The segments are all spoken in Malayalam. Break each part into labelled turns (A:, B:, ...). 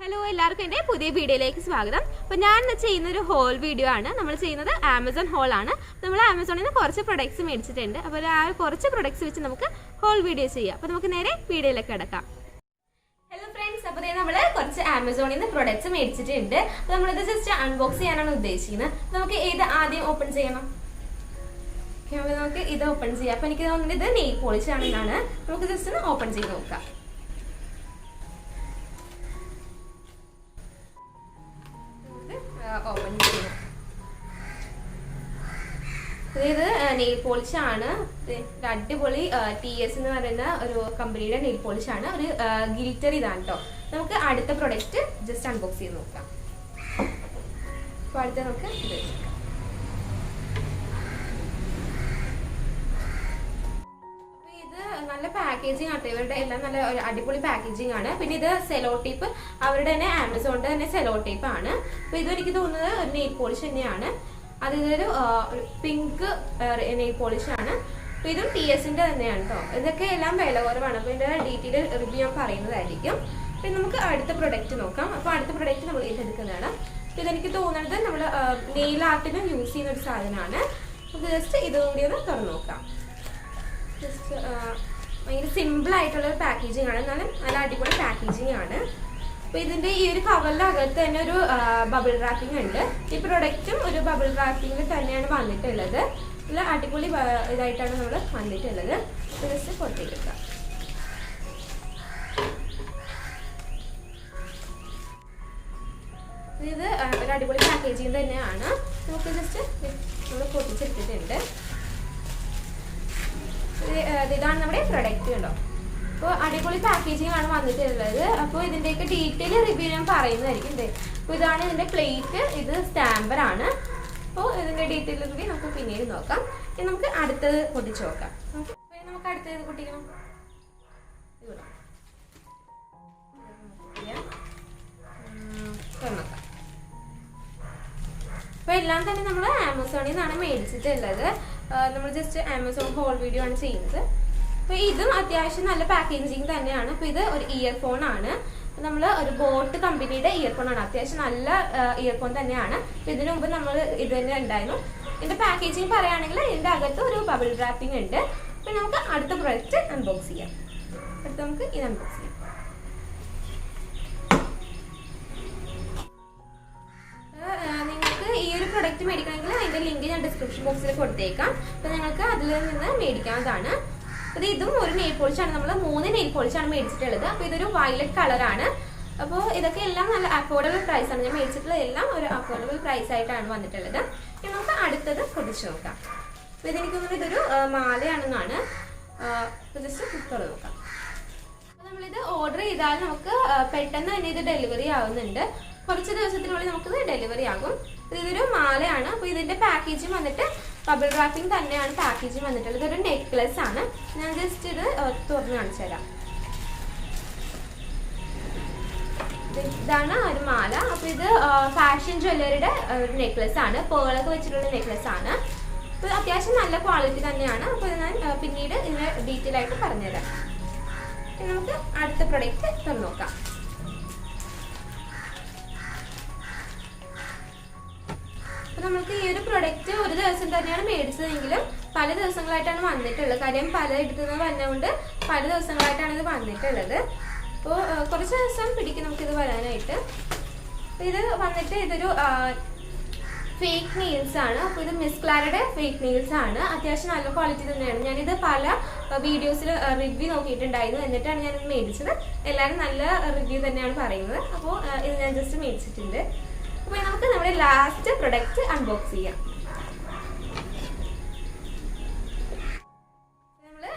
A: ഹലോ എല്ലാവർക്കും എൻ്റെ പുതിയ വീഡിയോയിലേക്ക് സ്വാഗതം. അപ്പോൾ ഞാൻ ചെയ്യുന്നൊരു ഹോൾ വീഡിയോ ആണ്. നമ്മൾ ചെയ്യുന്നത് ആമസോൺ ഹോളാണ്. നമ്മൾ ആമസോണിൽ നിന്ന് കുറച്ച് പ്രൊഡക്ട്സ് മേടിച്ചിട്ടുണ്ട്. അപ്പോൾ ആ കുറച്ച് പ്രൊഡക്ട്സ് വെച്ച് നമുക്ക് ഹോൾ വീഡിയോ ചെയ്യാം. അപ്പോൾ നമുക്ക് നേരെ വീഡിയോയിലേക്ക് കിടക്കാം. ഹലോ ഫ്രണ്ട്സ്, അപ്പോൾ നമ്മൾ കുറച്ച് ആമസോണിൽ നിന്ന് പ്രൊഡക്ട്സ് മേടിച്ചിട്ടുണ്ട്. അപ്പോൾ നമ്മളിത് ജസ്റ്റ് അൺബോക്സ് ചെയ്യാനാണ് ഉദ്ദേശിക്കുന്നത്. നമുക്ക് ഇത് ആദ്യം ഓപ്പൺ ചെയ്യണം. അപ്പോൾ നമുക്ക് ഇത് ഓപ്പൺ ചെയ്യാം. അപ്പോൾ എനിക്ക് തോന്നുന്നത് ഇത് നെയിൽ പോളിഷ് ആണെന്നാണ്. നമുക്ക് ജസ്റ്റ് ഒന്ന് ഓപ്പൺ ചെയ്ത് നോക്കാം. ഓപ്പൺ ചെയ്യണം. ഇത് നെയിൽ പോളിഷ് ആണ്. അടിപൊളി TS എന്ന് പറയുന്ന ഒരു കമ്പനിയുടെ നെയിൽ പോളിഷ് ആണ്. ഒരു ഗിൽറ്റർ ഇതാണ് കേട്ടോ. നമുക്ക് അടുത്ത പ്രൊഡക്റ്റ് ജസ്റ്റ് അൺബോക്സ് ചെയ്ത് നോക്കാം. അപ്പോൾ അടുത്ത നമുക്ക് ഇത് വെച്ചേക്കാം. നല്ല പാക്കേജിങ് ആണ് ഇവരുടെ എല്ലാം. നല്ല ഒരു അടിപൊളി പാക്കേജിങ് ആണ്. പിന്നെ ഇത് സെലോ ടേപ്പ്, അവരുടെ തന്നെ ആമസോണിന്റെ തന്നെ സെലോ ടേപ്പ് ആണ്. അപ്പൊ ഇത് എനിക്ക് തോന്നുന്നത് ഒരു നെയിൽ പോളിഷ് തന്നെയാണ്. അത് ഇതൊരു പിങ്ക് നെയിൽ പോളിഷ് ആണ്. അപ്പൊ ഇതും TSന്റെ തന്നെയാണ് കേട്ടോ. ഇതൊക്കെ എല്ലാം വില കുറവാണ്. അപ്പൊ ഇതിന്റെ ഡീറ്റെയിൽ റിവ്യൂ ഞാൻ പറയുന്നതായിരിക്കും. പിന്നെ നമുക്ക് അടുത്ത പ്രൊഡക്റ്റ് നോക്കാം. അപ്പൊ അടുത്ത പ്രൊഡക്റ്റ് നമ്മൾ ഇതെടുക്കുന്നതാണ്. ഇതെനിക്ക് തോന്നുന്നത് നമ്മൾ നെയിൽ ആർട്ടിന് യൂസ് ചെയ്യുന്ന ഒരു സാധനമാണ്. നമുക്ക് ജസ്റ്റ് ഇതുകൂടി ഒന്ന് തുറന്നു നോക്കാം. ജസ്റ്റ് ഭയങ്കര സിമ്പിൾ ആയിട്ടുള്ള ഒരു പാക്കേജിങ് ആണ്. എന്നാലും നല്ല അടിപൊളി പാക്കേജിങ് ആണ്. അപ്പൊ ഇതിന്റെ ഈ ഒരു കവറിന്റെ അകത്ത് തന്നെ ഒരു ബബിൾ റാപ്പിംഗ് ഉണ്ട്. ഈ പ്രൊഡക്റ്റും ഒരു ബബിൾ റാപ്പിംഗിൽ തന്നെയാണ് വന്നിട്ടുള്ളത്. നല്ല അടിപൊളി ഇതായിട്ടാണ് നമ്മൾ വന്നിട്ടുള്ളത്. ജസ്റ്റ് പുറത്തേക്ക് വെക്കാം. ഇത് ഒരു അടിപൊളി പാക്കേജിങ് തന്നെയാണ്. നമുക്ക് ജസ്റ്റ് നമ്മൾ പൊട്ടിച്ചെടുത്തിട്ടുണ്ട്. ഇതാണ് നമ്മുടെ പ്രൊഡക്റ്റ് കണ്ടോ. അപ്പോൾ അടിപൊളി പാക്കേജിംഗ് ആണ് വന്നിട്ടുള്ളത്. അപ്പോൾ ഇതിൻ്റെയൊക്കെ ഡീറ്റെയിൽ റിവ്യൂ ഞാൻ പറയുന്നതായിരിക്കും. അപ്പോൾ ഇതാണ് ഇതിൻ്റെ പ്ലേറ്റ്, ഇത് സ്റ്റാമ്പർ ആണ്. അപ്പോൾ ഇതിൻ്റെ ഡീറ്റെയിൽ റിവ്യൂ നമുക്ക് പിന്നീട് നോക്കാം. ഇനി നമുക്ക് അടുത്തത് പൊട്ടിച്ച് നോക്കാം. നമുക്ക് അടുത്തത് പൊട്ടിക്കണം. അപ്പോൾ എല്ലാം തന്നെ നമ്മൾ ആമസോണിൽ നിന്നാണ് മേടിച്ചിട്ടുള്ളത്. നമ്മൾ ജസ്റ്റ് ആമസോൺ ഹോൾ വീഡിയോ ആണ് ചെയ്യുന്നത്. അപ്പോൾ ഇതും അത്യാവശ്യം നല്ല പാക്കേജിങ് തന്നെയാണ്. അപ്പോൾ ഇത് ഒരു ഇയർഫോൺ ആണ്. നമ്മൾ ഒരു ബോട്ട് കമ്പനിയുടെ ഇയർഫോൺ ആണ്. അത്യാവശ്യം നല്ല ഇയർഫോൺ തന്നെയാണ്. അപ്പോൾ ഇതിനു മുമ്പ് നമ്മൾ ഇത് തന്നെ ഉണ്ടായിരുന്നു. ഇതിന്റെ പാക്കേജിങ് പറയുകയാണെങ്കിൽ ഇതിന്റെ അകത്ത് ഒരു ബബിൾ റാപ്പിംഗ് ഉണ്ട്. അപ്പോൾ നമുക്ക് അടുത്ത പ്രൊഡക്റ്റ് അൺബോക്സ് ചെയ്യാം. അടുത്ത നമുക്ക് ഇത് അൺബോക്സ് ചെയ്യാം. ഈ ഒരു പ്രൊഡക്റ്റ് മേടിക്കണമെങ്കിൽ അതിന്റെ ലിങ്ക് ഞാൻ ഡിസ്ക്രിപ്ഷൻ ബോക്സിൽ കൊടുത്തേക്കാം. അപ്പൊ നിങ്ങൾക്ക് അതിൽ നിന്ന് മേടിക്കാവുന്നതാണ്. അത് ഇതും ഒരു നെയിൽ പോളിഷാണ്. നമ്മൾ 3 നെയിൽ പോളിഷാണ് മേടിച്ചിട്ടുള്ളത്. അപ്പൊ ഇതൊരു വയലറ്റ് കളറാണ്. അപ്പോൾ ഇതൊക്കെ എല്ലാം നല്ല അഫോർഡബിൾ പ്രൈസ് ആണ്. ഞാൻ മേടിച്ചിട്ടുള്ളത് എല്ലാം ഒരു അഫോർഡബിൾ പ്രൈസ് ആയിട്ടാണ് വന്നിട്ടുള്ളത്. ഇനി നമുക്ക് അടുത്തത് പൊടിച്ചു നോക്കാം. അപ്പൊ ഇതെനിക്ക് തോന്നുന്നത് ഇതൊരു മാലയാണെന്നാണ്. ജസ്റ്റ് തുറന്ന് നോക്കാം. അപ്പൊ നമ്മളിത് ഓർഡർ ചെയ്താൽ നമുക്ക് പെട്ടെന്ന് തന്നെ ഇത് ഡെലിവറി ആവുന്നുണ്ട്. കുറച്ച് ദിവസത്തിനുള്ളിൽ നമുക്കിത് ഡെലിവറി ആകും. ഇതൊരു മാലയാണ്. അപ്പോൾ ഇതിന്റെ പാക്കേജിങ് വന്നിട്ട് ബബിൾ റാപ്പിംഗ് തന്നെയാണ് പാക്കേജിങ് വന്നിട്ടുള്ളത്. ഇതൊരു നെക്ലസ് ആണ്. ഞാൻ ജസ്റ്റ് ഇത് തുറന്ന് കാണിച്ചു തരാം. ഇതാണ് ഒരു മാല. അപ്പൊ ഇത് ഫാഷൻ ജ്വല്ലറിയുടെ ഒരു നെക്ലസ് ആണ്. പേളൊക്കെ വെച്ചിട്ടുള്ള നെക്ലസ് ആണ്. അപ്പോൾ അത്യാവശ്യം നല്ല ക്വാളിറ്റി തന്നെയാണ്. അപ്പോൾ ഞാൻ പിന്നീട് ഇതിന് ഡീറ്റെയിൽ ആയിട്ട് പറഞ്ഞുതരാം. നമുക്ക് അടുത്ത പ്രൊഡക്റ്റ് തുറന്ന് നോക്കാം. നമുക്ക് ഈ ഒരു പ്രൊഡക്റ്റ് ഒരു ദിവസം തന്നെയാണ് മേടിച്ചതെങ്കിലും പല ദിവസങ്ങളായിട്ടാണ് വന്നിട്ടുള്ളത്. കാര്യം പല എടുത്തുനിന്ന് വന്നതുകൊണ്ട് പല ദിവസങ്ങളായിട്ടാണ് ഇത് വന്നിട്ടുള്ളത്. അപ്പോൾ കുറച്ച് ദിവസം പിടിക്കും നമുക്കിത് വരാനായിട്ട്. ഇത് വന്നിട്ട് ഇതൊരു ഫേക്ക് നെയിൽസ് ആണ്. അപ്പോൾ ഇത് മിസ് ക്ലാരയുടെ ഫേക്ക് നെയിൽസ് ആണ്. അത്യാവശ്യം നല്ല ക്വാളിറ്റി തന്നെയാണ്. ഞാനിത് പല വീഡിയോസിൽ റിവ്യൂ നോക്കിയിട്ടുണ്ടായിരുന്നു. എന്നിട്ടാണ് ഞാനിത് മേടിച്ചത്. എല്ലാവരും നല്ല റിവ്യൂ തന്നെയാണ് പറയുന്നത്. അപ്പോൾ ഇത് ഞാൻ ജസ്റ്റ് മേടിച്ചിട്ടുണ്ട്. അപ്പോൾ നമുക്ക് നമ്മുടെ ലാസ്റ്റ് പ്രൊഡക്റ്റ് അൺബോക്സ് ചെയ്യാം.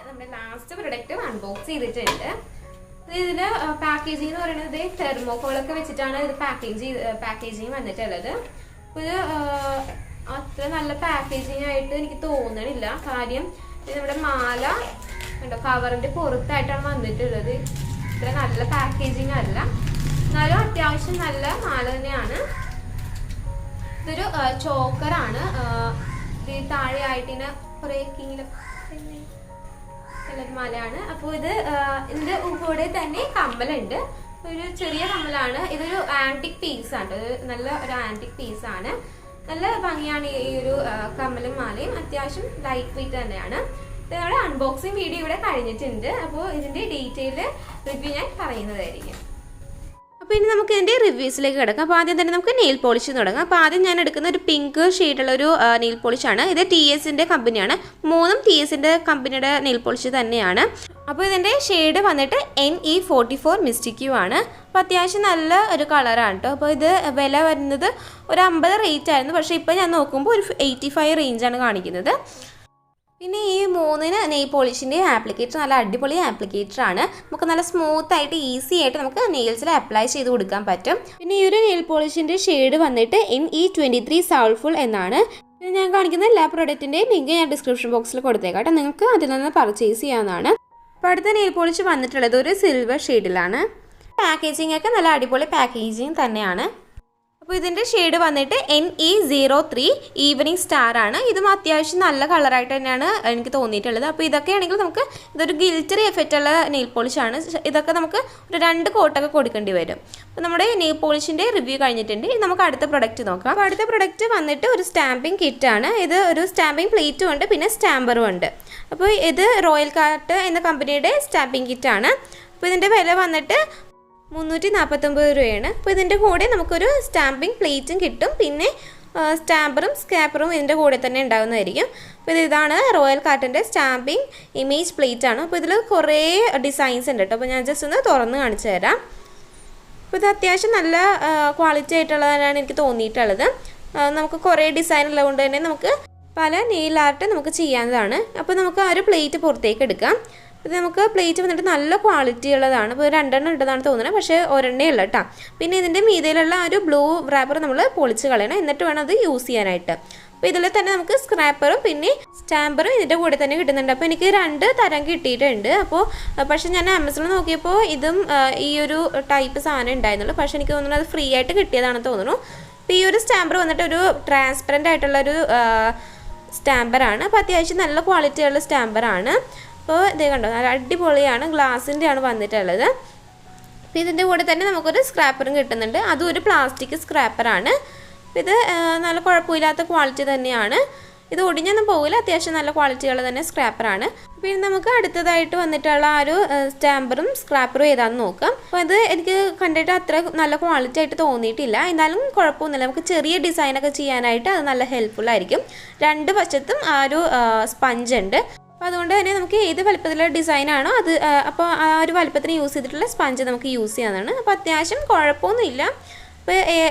A: നമ്മുടെ ലാസ്റ്റ് പ്രൊഡക്റ്റ് അൺബോക്സ് ചെയ്തിട്ടുണ്ട്. ഇതിന്റെ പാക്കേജിംഗ് എന്ന് പറയുന്നത് തെർമോക്കോളൊക്കെ വെച്ചിട്ടാണ് ഇത് പാക്കേജിങ് വന്നിട്ടുള്ളത്. അപ്പോൾ ഇത് അത്ര നല്ല പാക്കേജിങ് ആയിട്ട് എനിക്ക് തോന്നണില്ല. കാര്യം ഇത് നമ്മുടെ മാല കണ്ടോ, കവറിന്റെ പുറത്തായിട്ടാണ് വന്നിട്ടുള്ളത്. ഇത്ര നല്ല പാക്കേജിങ് അല്ല. എന്നാലും അത്യാവശ്യം നല്ല മാല തന്നെയാണ്. ഇതൊരു ചോക്കറാണ്. ഇത് താഴെയായിട്ട് ഇങ്ങനെ കുറേ മാലയാണ്. അപ്പോൾ ഇതിന്റെ കൂടെ തന്നെ കമ്മലുണ്ട്. ഒരു ചെറിയ കമ്മലാണ്. ഇതൊരു ആന്റിക് പീസാണ്, നല്ല ഒരു ആന്റിക് പീസാണ്. നല്ല ഭംഗിയാണ് ഈ ഒരു കമ്മലും മാലയും. അത്യാവശ്യം ലൈറ്റ് വെയിറ്റ് തന്നെയാണ്. നമ്മുടെ അൺബോക്സിങ് വീഡിയോ ഇവിടെ കഴിഞ്ഞിട്ടുണ്ട്. അപ്പോൾ ഇതിന്റെ ഡീറ്റെയിൽ റിവ്യൂ ഞാൻ പറയുന്നതായിരിക്കും. അപ്പോൾ ഇനി നമുക്ക് ഇതിൻ്റെ റിവ്യൂസിലേക്ക് കിടക്കാം. അപ്പോൾ ആദ്യം തന്നെ നമുക്ക് നെയിൽ പോളിഷ് തുടങ്ങാം. അപ്പോൾ ആദ്യം ഞാൻ എടുക്കുന്ന ഒരു പിങ്ക് ഷെയ്ഡുള്ളൊരു നെയിൽ പോളിഷാണ്. ഇത് TSൻ്റെ കമ്പനിയാണ്. 3 TSൻ്റെ കമ്പനിയുടെ നെയിൽ പോളിഷ് തന്നെയാണ്. അപ്പോൾ ഇതിൻ്റെ ഷെയ്ഡ് വന്നിട്ട് NE44 മിസ്റ്റിക്യൂ ആണ്. അപ്പോൾ അത്യാവശ്യം നല്ല ഒരു കളറാണ് കേട്ടോ. അപ്പോൾ ഇത് വില വരുന്നത് ഒരു 50 റേറ്റ് ആയിരുന്നു. പക്ഷേ ഇപ്പോൾ ഞാൻ നോക്കുമ്പോൾ ഒരു 85 റേഞ്ചാണ് കാണിക്കുന്നത്. പിന്നെ ഈ 3 നെയിൽ പോളിഷിൻ്റെ ആപ്ലിക്കേറ്റർ നല്ല അടിപൊളി ആപ്ലിക്കേറ്ററാണ്. നമുക്ക് നല്ല സ്മൂത്തായിട്ട് ഈസി ആയിട്ട് നമുക്ക് നെയിൽസിൽ അപ്ലൈ ചെയ്ത് കൊടുക്കാൻ പറ്റും. പിന്നെ ഈ ഒരു നെയിൽ പോളിഷിൻ്റെ ഷെയ്ഡ് വന്നിട്ട് NE23 സോൾഫുൾ എന്നാണ്. ഞാൻ കാണിക്കുന്ന എല്ലാ പ്രൊഡക്റ്റിൻ്റെയും ലിങ്ക് ഞാൻ ഡിസ്ക്രിപ്ഷൻ ബോക്സിൽ കൊടുത്തേക്കാം കേട്ടോ. നിങ്ങൾക്ക് അതിൽ നിന്ന് പർച്ചേസ് ചെയ്യാവുന്നതാണ്. അപ്പോൾ അടുത്ത നെയിൽ പോളിഷ് വന്നിട്ടുള്ളത് ഒരു സിൽവർ ഷെയ്ഡിലാണ്. പാക്കേജിംഗ് ഒക്കെ നല്ല അടിപൊളി പാക്കേജിങ് തന്നെയാണ്. അപ്പോൾ ഇതിൻ്റെ ഷെയ്ഡ് വന്നിട്ട് NE03 ഈവനിങ് സ്റ്റാർ ആണ്. ഇതും അത്യാവശ്യം നല്ല കളറായിട്ട് തന്നെയാണ് എനിക്ക് തോന്നിയിട്ടുള്ളത്. അപ്പോൾ ഇതൊക്കെയാണെങ്കിൽ നമുക്ക് ഇതൊരു ഗിൽറ്ററി എഫക്റ്റുള്ള നെയിൽ പോളിഷാണ്. ഇതൊക്കെ നമുക്ക് ഒരു 2 കോട്ടൊക്കെ കൊടുക്കേണ്ടി വരും. അപ്പോൾ നമ്മുടെ നെയിൽ പോളിഷിൻ്റെ റിവ്യൂ കഴിഞ്ഞിട്ടുണ്ട്. നമുക്ക് അടുത്ത പ്രൊഡക്റ്റ് നോക്കാം. അപ്പോൾ അടുത്ത പ്രൊഡക്റ്റ് വന്നിട്ട് ഒരു സ്റ്റാമ്പിംഗ് കിറ്റാണ്. ഇത് ഒരു സ്റ്റാമ്പിംഗ് പ്ലേറ്റും ഉണ്ട്, പിന്നെ സ്റ്റാമ്പറും ഉണ്ട്. അപ്പോൾ ഇത് റോയൽ കാർട്ട് എന്ന കമ്പനിയുടെ സ്റ്റാമ്പിംഗ് കിറ്റാണ്. അപ്പോൾ ഇതിൻ്റെ വില വന്നിട്ട് 349 രൂപയാണ്. അപ്പോൾ ഇതിൻ്റെ കൂടെ നമുക്കൊരു സ്റ്റാമ്പിംഗ് പ്ലേറ്റും കിട്ടും, പിന്നെ സ്റ്റാമ്പറും സ്കാപ്പറും ഇതിൻ്റെ കൂടെ തന്നെ ഉണ്ടാകുന്നതായിരിക്കും. അപ്പോൾ ഇതാണ് റോയൽ കാർട്ടിൻ്റെ സ്റ്റാമ്പിംഗ് ഇമേജ് പ്ലേറ്റ് ആണ്. അപ്പോൾ ഇതിൽ കുറേ ഡിസൈൻസ് ഉണ്ട് കേട്ടോ. അപ്പോൾ ഞാൻ ജസ്റ്റ് ഒന്ന് തുറന്ന് കാണിച്ചു തരാം. അപ്പോൾ ഇത് അത്യാവശ്യം നല്ല ക്വാളിറ്റി ആയിട്ടുള്ളതാണ് എനിക്ക് തോന്നിയിട്ടുള്ളത്. നമുക്ക് കുറേ ഡിസൈൻ ഉള്ളതുകൊണ്ട് തന്നെ നമുക്ക് പല നെയിൽ ആർട്ട് നമുക്ക് ചെയ്യാവുന്നതാണ്. അപ്പോൾ നമുക്ക് ആ ഒരു പ്ലേറ്റ് പുറത്തേക്ക് എടുക്കാം. ഇത് നമുക്ക് പ്ലേറ്റ് വന്നിട്ട് നല്ല ക്വാളിറ്റി ഉള്ളതാണ്. ഇപ്പോൾ 2 ഉണ്ടെന്നാണ് തോന്നുന്നത്, പക്ഷേ ഒരെണ്ണേ ഉള്ളൂ കേട്ടോ. പിന്നെ ഇതിൻ്റെ മീതയിലുള്ള ഒരു ബ്ലൂ റാപ്പർ നമ്മൾ പൊളിച്ച് കളയണം, എന്നിട്ട് വേണം അത് യൂസ് ചെയ്യാനായിട്ട്. അപ്പോൾ ഇതിൽ തന്നെ നമുക്ക് സ്ക്രാപ്പറും പിന്നെ സ്റ്റാമ്പറും ഇതിൻ്റെ കൂടെ തന്നെ കിട്ടുന്നുണ്ട്. അപ്പോൾ എനിക്ക് 2 തരം കിട്ടിയിട്ടുണ്ട്. അപ്പോൾ പക്ഷേ ഞാൻ ആമസോണിൽ നോക്കിയപ്പോൾ ഇതും ഈ ഒരു ടൈപ്പ് സാധനം ഉണ്ടായിരുന്നുള്ളൂ. പക്ഷേ എനിക്ക് തോന്നുന്നു അത് ഫ്രീ ആയിട്ട് കിട്ടിയതാണെന്ന് തോന്നുന്നു. അപ്പോൾ ഈ ഒരു സ്റ്റാമ്പർ വന്നിട്ട് ഒരു ട്രാൻസ്പെറൻ്റ് ആയിട്ടുള്ളൊരു സ്റ്റാമ്പറാണ്. അപ്പോൾ അത്യാവശ്യം നല്ല ക്വാളിറ്റിയുള്ള സ്റ്റാമ്പറാണ്. അപ്പോൾ ഇത് കണ്ടോ, നല്ല അടിപൊളിയാണ്. ഗ്ലാസിൻ്റെ ആണ് വന്നിട്ടുള്ളത്. അപ്പോൾ ഇതിൻ്റെ കൂടെ തന്നെ നമുക്കൊരു സ്ക്രാപ്പറും കിട്ടുന്നുണ്ട്. അതും ഒരു പ്ലാസ്റ്റിക് സ്ക്രാപ്പറാണ്. ഇത് നല്ല കുഴപ്പമില്ലാത്ത ക്വാളിറ്റി തന്നെയാണ്. ഇത് ഒടിഞ്ഞൊന്നും പോകില്ല, അത്യാവശ്യം നല്ല ക്വാളിറ്റിയുള്ള തന്നെ സ്ക്രാപ്പറാണ്. പിന്നെ നമുക്ക് അടുത്തതായിട്ട് വന്നിട്ടുള്ള ആ ഒരു സ്റ്റാമ്പറും സ്ക്രാപ്പറും ഏതാണെന്ന് നോക്കാം. അപ്പോൾ അത് എനിക്ക് കണ്ടിട്ട് അത്ര നല്ല ക്വാളിറ്റി ആയിട്ട് തോന്നിയിട്ടില്ല. എന്നാലും കുഴപ്പമൊന്നുമില്ല, നമുക്ക് ചെറിയ ഡിസൈനൊക്കെ ചെയ്യാനായിട്ട് അത് നല്ല ഹെൽപ്ഫുൾ ആയിരിക്കും. 2 വശത്തും ആ ഒരു സ്പഞ്ച് ഉണ്ട്. അപ്പോൾ അതുകൊണ്ട് തന്നെ നമുക്ക് ഏത് വലുപ്പത്തിലുള്ള ഡിസൈനാണോ അത് അപ്പോൾ ആ ഒരു വലുപ്പത്തിന് യൂസ് ചെയ്തിട്ടുള്ള സ്പഞ്ച് നമുക്ക് യൂസ് ചെയ്യാവുന്നതാണ്. അപ്പോൾ അത്യാവശ്യം കുഴപ്പമൊന്നുമില്ല.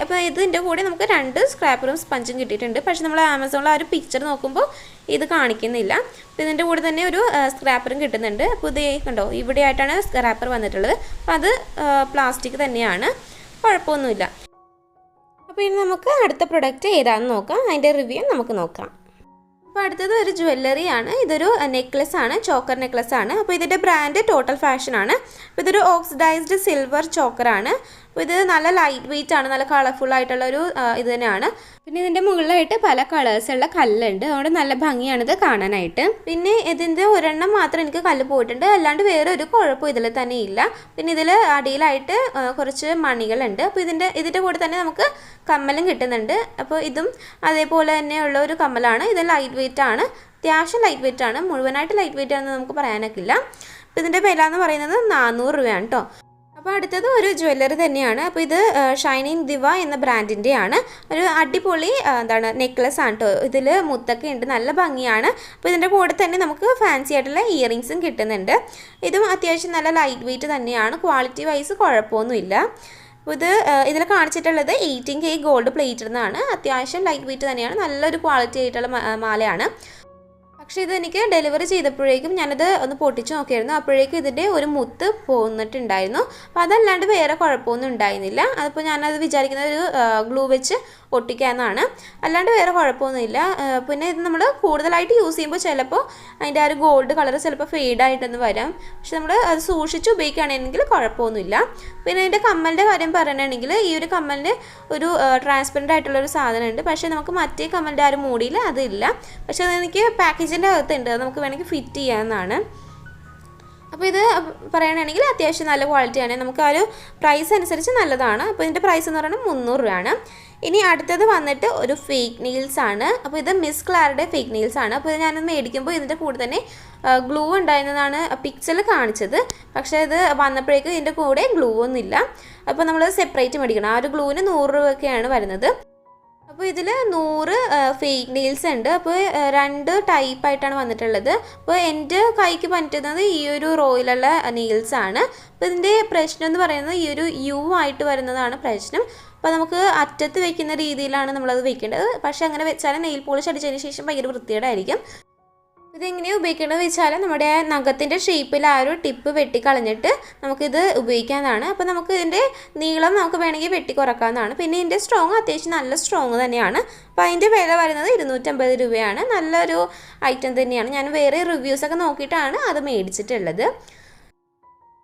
A: അപ്പോൾ ഇതിൻ്റെ കൂടെ നമുക്ക് 2 സ്ക്രാപ്പറും സ്പഞ്ചും കിട്ടിയിട്ടുണ്ട്. പക്ഷേ നമ്മൾ ആമസോണിൽ ആ ഒരു പിക്ചർ നോക്കുമ്പോൾ ഇത് കാണിക്കുന്നില്ല. അപ്പോൾ ഇതിൻ്റെ കൂടെ തന്നെ ഒരു സ്ക്രാപ്പറും കിട്ടുന്നുണ്ട്. അപ്പോൾ ഇത് കണ്ടോ, ഇവിടെ ആയിട്ടാണ് സ്ക്രാപ്പർ വന്നിട്ടുള്ളത്. അപ്പോൾ അത് പ്ലാസ്റ്റിക് തന്നെയാണ്, കുഴപ്പമൊന്നുമില്ല. അപ്പോൾ ഇനി നമുക്ക് അടുത്ത പ്രൊഡക്റ്റ് ഏതാണെന്ന് നോക്കാം. അതിൻ്റെ റിവ്യൂ നമുക്ക് നോക്കാം. അപ്പോൾ അടുത്തത് ഒരു ജ്വല്ലറി ആണ്. ഇതൊരു നെക്ലസ് ആണ്, ചോക്കർ നെക്ലസ് ആണ്. അപ്പോൾ ഇതിൻ്റെ ബ്രാൻഡ് ടോട്ടൽ ഫാഷൻ ആണ്. അപ്പോൾ ഇതൊരു ഓക്സിഡൈസ്ഡ് സിൽവർ ചോക്കറാണ്. അപ്പോൾ ഇത് നല്ല ലൈറ്റ് വെയിറ്റ് ആണ്, നല്ല കളർഫുൾ ആയിട്ടുള്ള ഒരു ഇത് തന്നെയാണ്. പിന്നെ ഇതിൻ്റെ മുകളിലായിട്ട് പല കളേഴ്സുള്ള കല്ലുണ്ട്, അതുകൊണ്ട് നല്ല ഭംഗിയാണിത് കാണാനായിട്ട്. പിന്നെ ഇതിൻ്റെ ഒരെണ്ണം മാത്രം എനിക്ക് കല്ല് പോയിട്ടുണ്ട്, അല്ലാണ്ട് വേറെ ഒരു കുഴപ്പം ഇതിൽ തന്നെ ഇല്ല. പിന്നെ ഇതിൽ അടിയിലായിട്ട് കുറച്ച് മണികളുണ്ട്. അപ്പോൾ ഇതിൻ്റെ കൂടെ തന്നെ നമുക്ക് കമ്മലും കിട്ടുന്നുണ്ട്. അപ്പോൾ ഇതും അതേപോലെ തന്നെയുള്ള ഒരു കമ്മലാണ്. ഇത് ലൈറ്റ് വെയിറ്റ് ആണ്, അത്യാവശ്യം ലൈറ്റ് വെയിറ്റ് ആണ്. മുഴുവനായിട്ട് ലൈറ്റ് വെയിറ്റ് ആണെന്ന് നമുക്ക് പറയാനൊക്കില്ല. അപ്പോൾ ഇതിൻ്റെ വില എന്ന് പറയുന്നത് 400 രൂപയാണ് കേട്ടോ. അപ്പോൾ അടുത്തത് ഒരു ജ്വല്ലറി തന്നെയാണ്. അപ്പോൾ ഇത് ഷൈനിങ് ദിവ എന്ന ബ്രാൻഡിൻ്റെയാണ്. ഒരു അടിപൊളി നെക്ലസ് ആണ് കേട്ടോ. ഇതിൽ മുത്തൊക്കെ ഉണ്ട്, നല്ല ഭംഗിയാണ്. അപ്പോൾ ഇതിൻ്റെ കൂടെ തന്നെ നമുക്ക് ഫാൻസി ആയിട്ടുള്ള ഇയറിങ്സും കിട്ടുന്നുണ്ട്. ഇതും അത്യാവശ്യം നല്ല ലൈറ്റ് വെയിറ്റ് തന്നെയാണ്, ക്വാളിറ്റി വൈസ് കുഴപ്പമൊന്നുമില്ല. അപ്പോൾ ഇതിൽ കാണിച്ചിട്ടുള്ളത് 18K ഗോൾഡ് പ്ലേറ്റ് എന്നാണ്. അത്യാവശ്യം ലൈറ്റ് വെയിറ്റ് തന്നെയാണ്, നല്ലൊരു ക്വാളിറ്റി ആയിട്ടുള്ള മാലയാണ്. പക്ഷേ ഇതെനിക്ക് ഡെലിവറി ചെയ്തപ്പോഴേക്കും ഞാനത് ഒന്ന് പൊട്ടിച്ച് നോക്കിയായിരുന്നു. അപ്പോഴേക്കും ഇതിൻ്റെ ഒരു മുത്ത് പോന്നിട്ടുണ്ടായിരുന്നു. അപ്പോൾ അതല്ലാണ്ട് വേറെ കുഴപ്പമൊന്നും ഉണ്ടായിരുന്നില്ല. അതിപ്പോൾ ഞാനത് വിചാരിക്കുന്നത് ഒരു ഗ്ലൂ വെച്ച് ഒട്ടിക്കാമെന്നാണ്, അല്ലാണ്ട് വേറെ കുഴപ്പമൊന്നുമില്ല. പിന്നെ ഇത് നമ്മൾ കൂടുതലായിട്ട് യൂസ് ചെയ്യുമ്പോൾ ചിലപ്പോൾ അതിൻ്റെ ആ ഒരു ഗോൾഡ് കളർ ചിലപ്പോൾ ഫെയ്ഡായിട്ടൊന്ന് വരാം. പക്ഷെ നമ്മൾ അത് സൂക്ഷിച്ച് ഉപയോഗിക്കുകയാണെങ്കിൽ കുഴപ്പമൊന്നുമില്ല. പിന്നെ അതിൻ്റെ കമ്മലിൻ്റെ കാര്യം പറയുകയാണെങ്കിൽ ഈ ഒരു കമ്മലിന് ഒരു ട്രാൻസ്പെറൻ്റ് ആയിട്ടുള്ളൊരു സാധനമുണ്ട്. പക്ഷേ നമുക്ക് മറ്റേ കമ്മലിൻ്റെ ആ ഒരു മൂടിയിൽ അതില്ല. പക്ഷേ അതെനിക്ക് പാക്കേജിൻ്റെ അകത്തുണ്ട്, അത് നമുക്ക് വേണമെങ്കിൽ ഫിറ്റ് ചെയ്യാവുന്നതാണ്. അപ്പോൾ ഇത് പറയുകയാണെങ്കിൽ അത്യാവശ്യം നല്ല ക്വാളിറ്റിയാണ്. നമുക്ക് ആ ഒരു പ്രൈസ് അനുസരിച്ച് നല്ലതാണ്. അപ്പോൾ ഇതിൻ്റെ പ്രൈസ് എന്ന് പറയുന്നത് 300 രൂപയാണ്. ഇനി അടുത്തത് വന്നിട്ട് ഒരു ഫേക്ക് നെയിൽസ് ആണ്. അപ്പോൾ ഇത് മിസ് ക്ലാരുടെ ഫേക്ക് നെയിൽസ് ആണ്. അപ്പോൾ ഞാനത് മേടിക്കുമ്പോൾ ഇതിൻ്റെ കൂടെ തന്നെ ഗ്ലൂ ഉണ്ടായിരുന്നതാണ് പിക്ചറിൽ കാണിച്ചത്. പക്ഷേ ഇത് വന്നപ്പോഴേക്കും ഇതിൻ്റെ കൂടെ ഗ്ലൂ ഒന്നുമില്ല. അപ്പോൾ നമ്മൾ സെപ്പറേറ്റ് മേടിക്കണം. ആ ഒരു ഗ്ലൂവിന് 100 രൂപയൊക്കെയാണ് വരുന്നത്. അപ്പോൾ ഇതിൽ 100 ഫേക്ക് നെയിൽസ് ഉണ്ട്. അപ്പോൾ 2 ടൈപ്പായിട്ടാണ് വന്നിട്ടുള്ളത്. അപ്പോൾ എൻ്റെ കൈക്ക് പറ്റുന്നത് ഈ ഒരു റോയിലുള്ള നെയിൽസ് ആണ്. അപ്പോൾ ഇതിൻ്റെ പ്രശ്നം എന്ന് പറയുന്നത് ഈ ഒരു യു ആയിട്ട് വരുന്നതാണ് പ്രശ്നം. അപ്പോൾ നമുക്ക് അറ്റത്ത് വെക്കുന്ന രീതിയിലാണ് നമ്മളത് വെക്കേണ്ടത്. പക്ഷേ അങ്ങനെ വെച്ചാൽ നെയിൽ പോളിഷ് അടിച്ചതിന് ശേഷം ഭയങ്കര വൃത്തികേടായിരിക്കും. ഇതെങ്ങനെയാണ് ഉപയോഗിക്കേണ്ടതെന്ന് വെച്ചാൽ നമ്മുടെ നഖത്തിൻ്റെ ഷേപ്പിൽ ആ ഒരു ടിപ്പ് വെട്ടിക്കളഞ്ഞിട്ട് നമുക്കിത് ഉപയോഗിക്കാവുന്നതാണ്. അപ്പോൾ നമുക്ക് ഇതിൻ്റെ നീളം നമുക്ക് വേണമെങ്കിൽ വെട്ടി കുറക്കാവുന്നതാണ്. പിന്നെ ഇതിൻ്റെ സ്ട്രോങ് അത്യാവശ്യം നല്ല സ്ട്രോങ് തന്നെയാണ്. അപ്പോൾ അതിൻ്റെ വില വരുന്നത് 250 രൂപയാണ്. നല്ലൊരു ഐറ്റം തന്നെയാണ്. ഞാൻ വേറെ റിവ്യൂസൊക്കെ നോക്കിയിട്ടാണ് അത് മേടിച്ചിട്ടുള്ളത്.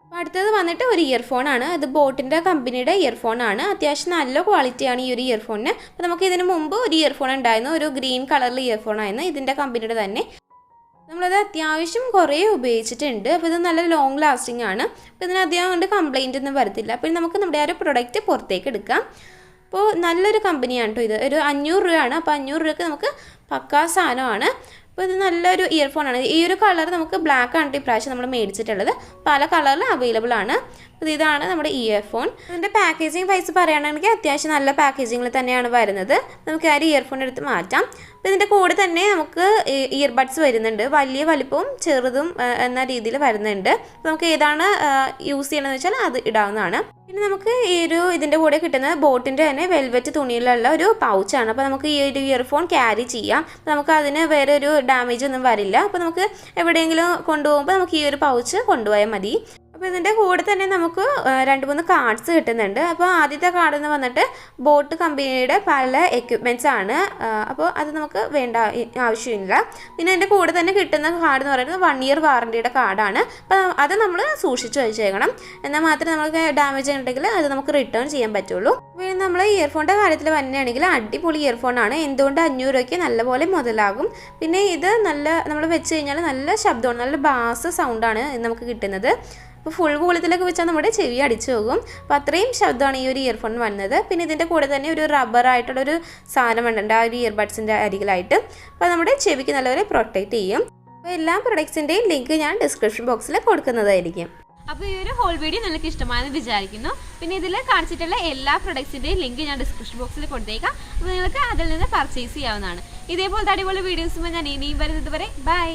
A: അപ്പോൾ അടുത്തത് വന്നിട്ട് ഒരു ഇയർഫോണാണ്. ഇത് ബോട്ടിൻ്റെ കമ്പനിയുടെ ഇയർഫോണാണ്. അത്യാവശ്യം നല്ല ക്വാളിറ്റിയാണ് ഈ ഒരു ഇയർഫോണിന്. അപ്പോൾ നമുക്ക് ഇതിന് മുമ്പ് ഒരു ഇയർഫോൺ ഉണ്ടായിരുന്നു, ഒരു ഗ്രീൻ കളറിൽ ഇയർഫോണായിരുന്നു, ഇതിൻ്റെ കമ്പനിയുടെ തന്നെ. നമ്മളത് അത്യാവശ്യം കുറേ ഉപയോഗിച്ചിട്ടുണ്ട്. അപ്പോൾ ഇത് നല്ല ലോങ് ലാസ്റ്റിംഗ് ആണ്. അപ്പോൾ ഇതിന് അധികം കൊണ്ട് കംപ്ലൈൻ്റ് ഒന്നും വരത്തില്ല. അപ്പോൾ നമുക്ക് നമ്മുടെ ആ ഒരു പ്രൊഡക്റ്റ് പുറത്തേക്ക് എടുക്കാം. അപ്പോൾ നല്ലൊരു കമ്പനിയാണ് കേട്ടോ ഇത്. ഒരു 500 രൂപയാണ്. അപ്പോൾ 500 രൂപയ്ക്ക് നമുക്ക് പക്കാ സാധനമാണ്. അപ്പോൾ ഇത് നല്ലൊരു ഇയർഫോണാണ്. ഈ ഒരു കളർ നമുക്ക് ബ്ലാക്ക് ആണ് ഇപ്രാവശ്യം നമ്മൾ മേടിച്ചിട്ടുള്ളത്. പല കളറിൽ അവൈലബിൾ ആണ്. അപ്പോൾ ഇതാണ് നമ്മുടെ ഇയർഫോൺ. ഇതിൻ്റെ പാക്കേജിങ് പ്രൈസ് പറയുകയാണെങ്കിൽ അത്യാവശ്യം നല്ല പാക്കേജിങ്ങിൽ തന്നെയാണ് വരുന്നത്. നമുക്ക് ആ ഒരു ഇയർഫോൺ എടുത്ത് മാറ്റാം. അപ്പോൾ ഇതിൻ്റെ കൂടെ തന്നെ നമുക്ക് ഇയർബഡ്സ് വരുന്നുണ്ട്. വലിയ വലിപ്പവും ചെറുതും എന്ന രീതിയിൽ വരുന്നുണ്ട്. നമുക്ക് ഏതാണ് യൂസ് ചെയ്യണമെന്ന് വെച്ചാൽ അത് ഇടാവുന്നതാണ്. പിന്നെ നമുക്ക് ഈ ഒരു ഇതിൻ്റെ കൂടെ കിട്ടുന്ന ബോട്ടിൻ്റെ തന്നെ വെൽവെറ്റ് തുണിയിലുള്ള ഒരു പൗച്ചാണ്. അപ്പോൾ നമുക്ക് ഈ ഒരു ഇയർഫോൺ ക്യാരി ചെയ്യാം. അപ്പോൾ നമുക്ക് അതിന് വേറെ ഒരു ഡാമേജ് ഒന്നും വരില്ല. അപ്പോൾ നമുക്ക് എവിടെയെങ്കിലും കൊണ്ടുപോകുമ്പോൾ നമുക്ക് ഈ ഒരു പൗച്ച് കൊണ്ടുപോയാൽ മതി. അപ്പോൾ ഇതിൻ്റെ കൂടെ തന്നെ നമുക്ക് 2-3 കാർഡ്സ് കിട്ടുന്നുണ്ട്. അപ്പോൾ ആദ്യത്തെ കാർഡ് എന്ന് വന്നിട്ട് ബോട്ട് കമ്പനിയുടെ പല എക്യുപ്മെൻറ്റ്സ് ആണ്. അപ്പോൾ അത് നമുക്ക് വേണ്ട ആവശ്യമില്ല. പിന്നെ അതിൻ്റെ കൂടെ തന്നെ കിട്ടുന്ന കാർഡ് എന്ന് പറയുന്നത് 1 ഇയർ വാറണ്ടിയുടെ കാർഡാണ്. അപ്പോൾ അത് നമ്മൾ സൂക്ഷിച്ച് വെച്ചേക്കണം. എന്നാൽ മാത്രമേ നമുക്ക് ഡാമേജ് ഉണ്ടെങ്കിൽ അത് നമുക്ക് റിട്ടേൺ ചെയ്യാൻ പറ്റുള്ളൂ. അപ്പോൾ നമ്മൾ ഇയർഫോണിൻ്റെ കാര്യത്തിൽ വരികയാണെങ്കിൽ അടിപൊളി ഇയർഫോണാണ്. എന്തുകൊണ്ട് 500 രൂപയ്ക്ക് നല്ലപോലെ മുതലാകും. പിന്നെ ഇത് നമ്മൾ വെച്ച് കഴിഞ്ഞാൽ നല്ല ശബ്ദമാണ്, നല്ല ബാസ് സൗണ്ടാണ് നമുക്ക് കിട്ടുന്നത്. അപ്പോൾ ഫുൾ വോളിയത്തിലൊക്കെ വെച്ചാൽ നമ്മുടെ ചെവി അടിച്ചു പോകും. അപ്പോൾ അത്രയും ശബ്ദമാണ് ഈ ഒരു ഇയർഫോൺ വന്നത്. പിന്നെ ഇതിൻ്റെ കൂടെ തന്നെ ഒരു റബ്ബറായിട്ടുള്ളൊരു സാധനം വേണ്ടുണ്ട് ആ ഒരു ഇയർബഡ്സിൻ്റെ അരികിലായിട്ട്. അപ്പോൾ നമ്മുടെ ചെവിക്ക് നല്ലപോലെ പ്രൊട്ടക്റ്റ് ചെയ്യും. അപ്പോൾ എല്ലാ പ്രൊഡക്ട്സിൻ്റെയും ലിങ്ക് ഞാൻ ഡിസ്ക്രിപ്ഷൻ ബോക്സിൽ കൊടുക്കുന്നതായിരിക്കും.
B: അപ്പോൾ ഈ ഒരു ഹോൾ വീഡിയോ നിങ്ങൾക്ക് ഇഷ്ടമായെന്ന് വിചാരിക്കുന്നു. പിന്നെ ഇതിൽ കാണിച്ചിട്ടുള്ള എല്ലാ പ്രൊഡക്ട്സിൻ്റെയും ലിങ്ക് ഞാൻ ഡിസ്ക്രിപ്ഷൻ ബോക്സിൽ കൊടുത്തേക്കാം. അപ്പോൾ നിങ്ങൾക്ക് അതിൽ നിന്ന് പർച്ചേസ് ചെയ്യാവുന്നതാണ്. ഇതേപോലത്തെ അടിപൊളി വീഡിയോസുമ്പോൾ ഞാൻ ഇനിയും വരുന്നത് വരെ ബൈ.